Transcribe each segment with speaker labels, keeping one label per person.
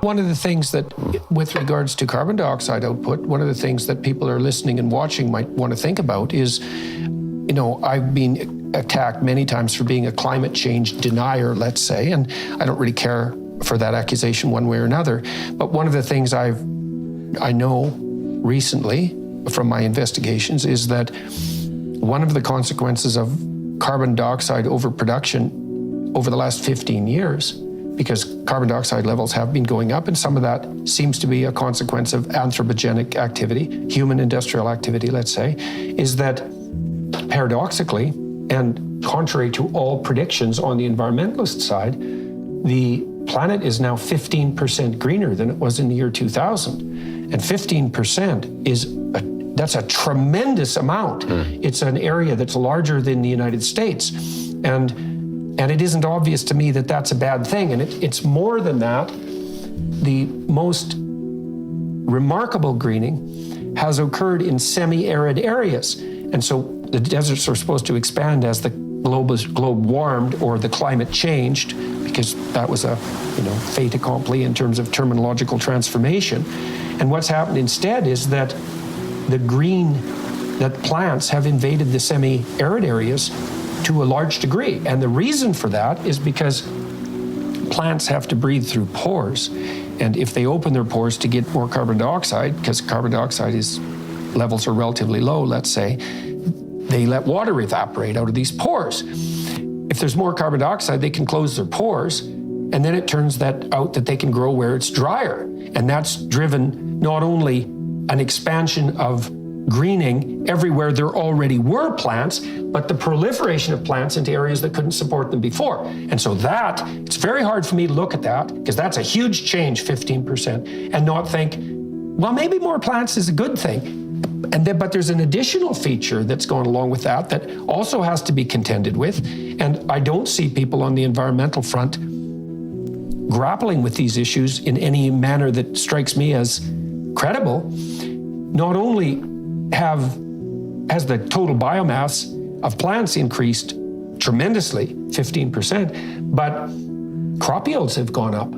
Speaker 1: one of the things that, with regards to carbon dioxide output, one of the things that people are listening and watching might want to think about is, I've been attacked many times for being a climate change denier, let's say, and I don't really care for that accusation one way or another. But one of the things I know recently from my investigations is that one of the consequences of carbon dioxide overproduction over the last 15 years, because carbon dioxide levels have been going up, and some of that seems to be a consequence of anthropogenic activity, human industrial activity, let's say, is that paradoxically, and contrary to all predictions on the environmentalist side, the planet is now 15% greener than it was in the year 2000. And 15% that's a tremendous amount. It's an area that's larger than the United States. And it isn't obvious to me that that's a bad thing. And it's more than that. The most remarkable greening has occurred in semi-arid areas. And so the deserts are supposed to expand as the globe warmed or the climate changed, because that was a fait accompli in terms of terminological transformation. And what's happened instead is that plants have invaded the semi-arid areas to a large degree. And the reason for that is because plants have to breathe through pores. And if they open their pores to get more carbon dioxide, because carbon dioxide levels are relatively low, let's say, they let water evaporate out of these pores. If there's more carbon dioxide, they can close their pores, and then it turns out that they can grow where it's drier. And that's driven not only an expansion of greening everywhere there already were plants, but the proliferation of plants into areas that couldn't support them before. And so it's very hard for me to look at that, because that's a huge change, 15%, and not think, well, maybe more plants is a good thing. But there's an additional feature that's going along with that also has to be contended with. And I don't see people on the environmental front grappling with these issues in any manner that strikes me as credible. Not only has the total biomass of plants increased tremendously, 15%, but crop yields have gone up,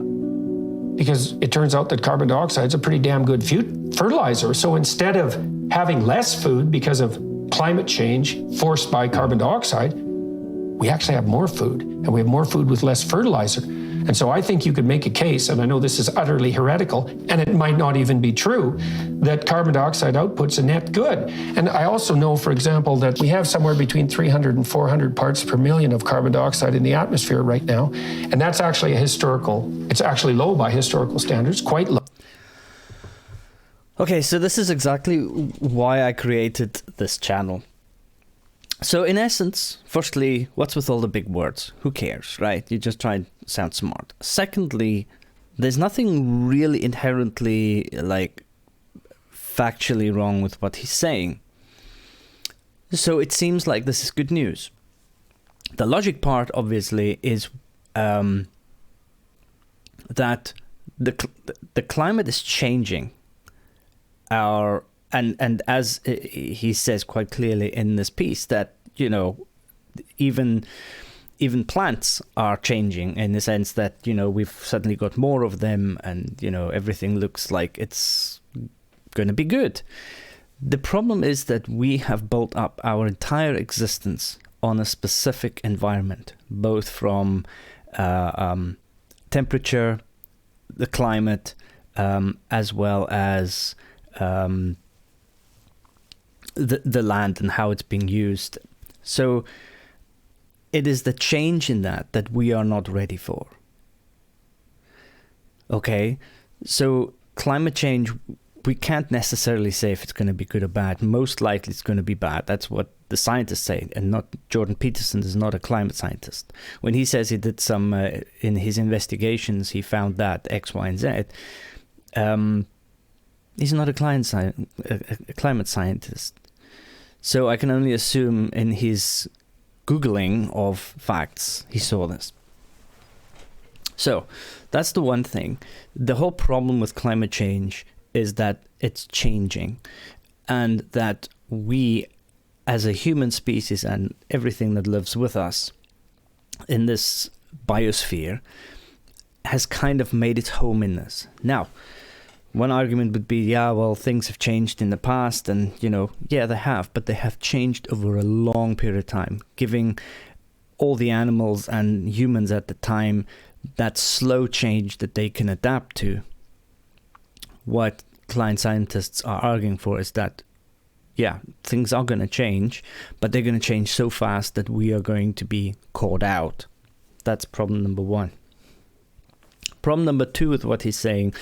Speaker 1: because it turns out that carbon dioxide is a pretty damn good fertilizer. So instead of having less food because of climate change forced by carbon dioxide, we actually have more food, and we have more food with less fertilizer. And so I think you could make a case, and I know this is utterly heretical, and it might not even be true, that carbon dioxide output's a net good. And I also know, for example, that we have somewhere between 300 and 400 parts per million of carbon dioxide in the atmosphere right now. And that's actually it's actually low by historical standards, quite low.
Speaker 2: Okay, so this is exactly why I created this channel. So in essence, firstly, what's with all the big words? Who cares, right? You just try and sound smart. Secondly, there's nothing really inherently, factually wrong with what he's saying. So it seems like this is good news. The logic part, obviously, is that the climate is changing. And as he says quite clearly in this piece, that even plants are changing, in the sense that we've suddenly got more of them, and everything looks like it's going to be good. The problem is that we have built up our entire existence on a specific environment, both from temperature, the climate, as well as the land and how it's being used. So it is the change in that we are not ready for. Okay, so climate change, we can't necessarily say if it's going to be good or bad. Most likely it's going to be bad. That's what the scientists say, and not Jordan Peterson is not a climate scientist. When he says he did some, in his investigations, he found that X, Y, and Z, he's not a climate scientist. So I can only assume in his Googling of facts, he saw this. So that's the one thing. The whole problem with climate change is that it's changing, and that we, as a human species and everything that lives with us in this biosphere, has kind of made its home in this. Now, one argument would be, yeah, well, things have changed in the past, and, yeah, they have, but they have changed over a long period of time, giving all the animals and humans at the time that slow change that they can adapt to. What climate scientists are arguing for is that, yeah, things are going to change, but they're going to change so fast that we are going to be caught out. That's problem number one. Problem number two with what he's saying,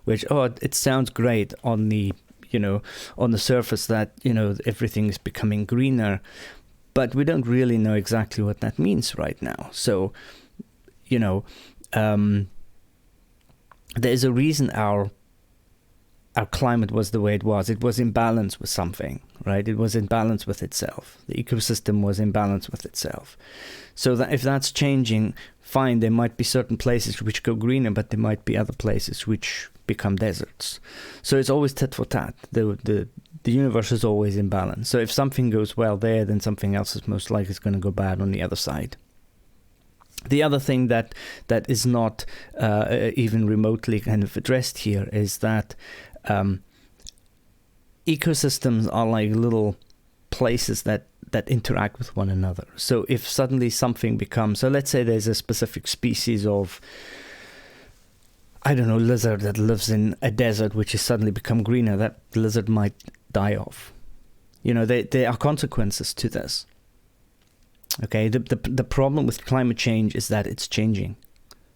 Speaker 2: which, it sounds great on the, on the surface that, everything is becoming greener, but we don't really know exactly what that means right now. So, there's a reason our climate was the way it was. It was in balance with something, right? It was in balance with itself. The ecosystem was in balance with itself. So that if that's changing, fine, there might be certain places which go greener, but there might be other places which become deserts. So it's always tit for tat. The universe is always in balance. So if something goes well there, then something else is most likely going to go bad on the other side. The other thing that is not even remotely kind of addressed here is that ecosystems are like little places that interact with one another. So if suddenly something becomes, so let's say there's a specific species of, I don't know, lizard that lives in a desert which has suddenly become greener, that lizard might die off. There are consequences to this. Okay, the problem with climate change is that it's changing.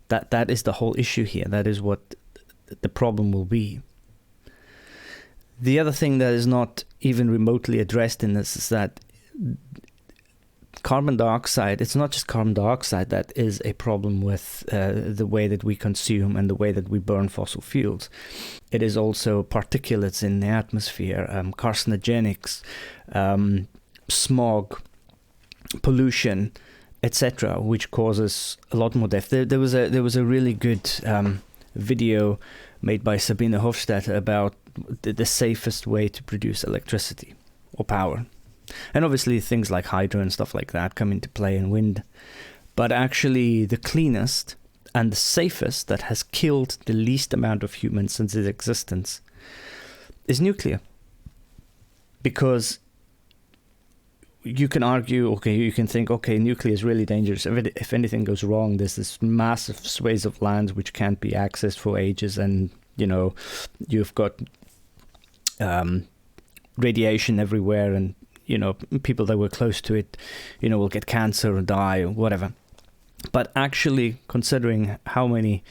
Speaker 2: That is the whole issue here. That is what the problem will be. The other thing that is not even remotely addressed in this is that carbon dioxide, it's not just carbon dioxide that is a problem with the way that we consume and the way that we burn fossil fuels. It is also particulates in the atmosphere, carcinogenics, smog, pollution, etc., which causes a lot more death. There was a really good video made by Sabine Hofstetter about the safest way to produce electricity or power. And obviously things like hydro and stuff like that come into play, and wind. But actually the cleanest and the safest, that has killed the least amount of humans since its existence, is nuclear. Because you can argue, you can think, nuclear is really dangerous. If anything goes wrong, there's this massive swathes of land which can't be accessed for ages, and, you've got radiation everywhere, and, people that were close to it, will get cancer or die or whatever. But actually, considering how many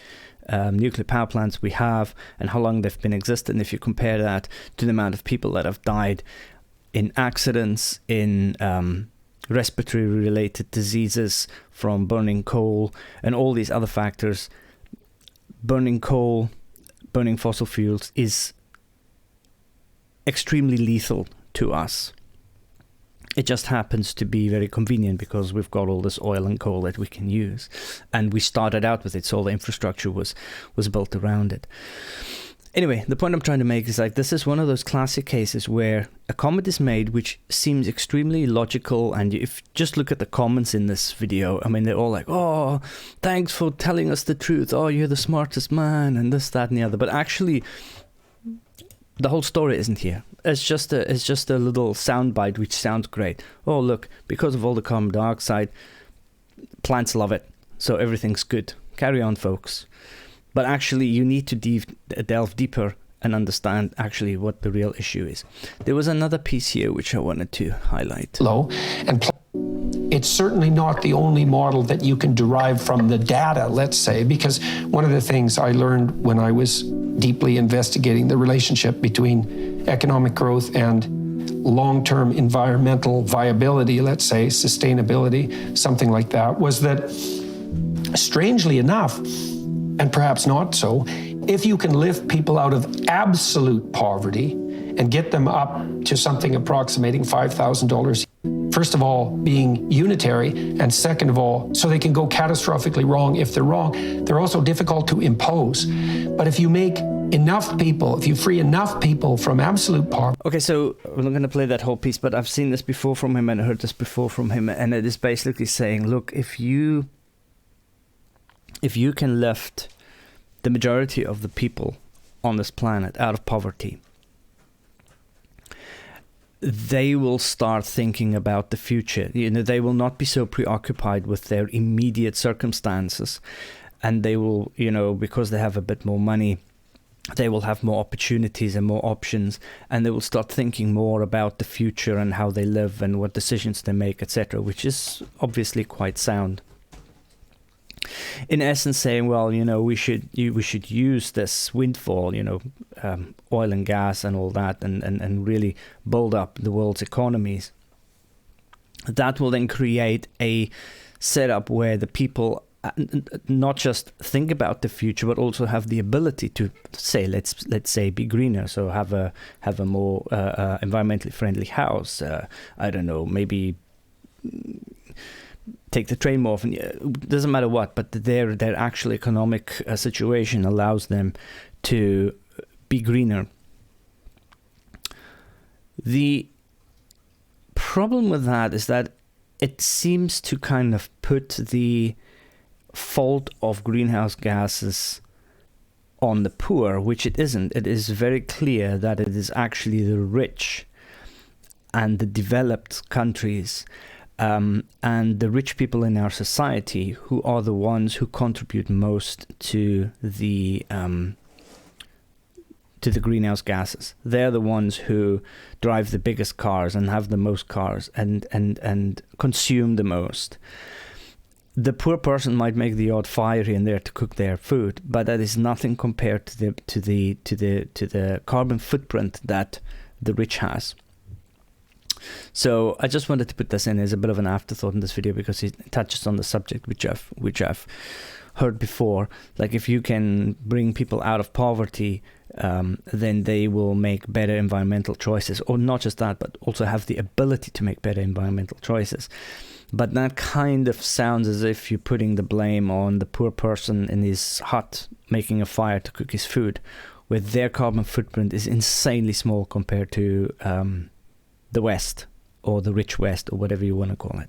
Speaker 2: nuclear power plants we have and how long they've been existing, if you compare that to the amount of people that have died in accidents, in respiratory-related diseases from burning coal, and all these other factors, burning coal, burning fossil fuels is extremely lethal to us. It just happens to be very convenient because we've got all this oil and coal that we can use. And we started out with it, so all the infrastructure was built around it. Anyway, the point I'm trying to make is, like, this is one of those classic cases where a comment is made which seems extremely logical, and if you just look at the comments in this video, I mean, they're all like, oh, thanks for telling us the truth, oh, you're the smartest man, and this, that, and the other. But actually, the whole story isn't here. It's just a little soundbite which sounds great. Oh, look, because of all the carbon dioxide, plants love it, so everything's good. Carry on, folks. But actually, you need to delve deeper and understand actually what the real issue is. There was another piece here which I wanted to highlight.
Speaker 1: Low, and it's certainly not the only model that you can derive from the data, let's say, because one of the things I learned when I was deeply investigating the relationship between economic growth and long-term environmental viability, let's say, sustainability, something like that, was that, strangely enough, and perhaps not so, if you can lift people out of absolute poverty and get them up to something approximating $5,000, first of all, being unitary, and second of all, so they can go catastrophically wrong if they're wrong. They're also difficult to impose. But if you make enough people, if you free enough people from absolute poverty.
Speaker 2: Okay, so I'm not going to play that whole piece, but I've seen this before from him and heard this before from him, and it is basically saying, look, if you can lift the majority of the people on this planet out of poverty, they will start thinking about the future. They will not be so preoccupied with their immediate circumstances, and they will, because they have a bit more money, they will have more opportunities and more options, and they will start thinking more about the future and how they live and what decisions they make, etc., which is obviously quite sound. In essence, saying, well, we should use this windfall, oil and gas and all that, and really build up the world's economies. That will then create a setup where the people not just think about the future, but also have the ability to say, let's say, be greener. So have a more environmentally friendly house. I don't know, maybe take the train more often. It doesn't matter what, but their actual economic situation allows them to be greener. The problem with that is that it seems to kind of put the fault of greenhouse gases on the poor, which it isn't. It is very clear that it is actually the rich and the developed countries and the rich people in our society who are the ones who contribute most to the greenhouse gases. They're the ones who drive the biggest cars and have the most cars and consume the most. The poor person might make the odd fire here and there to cook their food, but that is nothing compared to the carbon footprint that the rich has. So I just wanted to put this in as a bit of an afterthought in this video, because it touches on the subject which I've heard before. Like, if you can bring people out of poverty, then they will make better environmental choices, or not just that, but also have the ability to make better environmental choices. But that kind of sounds as if you're putting the blame on the poor person in his hut making a fire to cook his food, where their carbon footprint is insanely small compared to the West, or the rich West, or whatever you want to call it.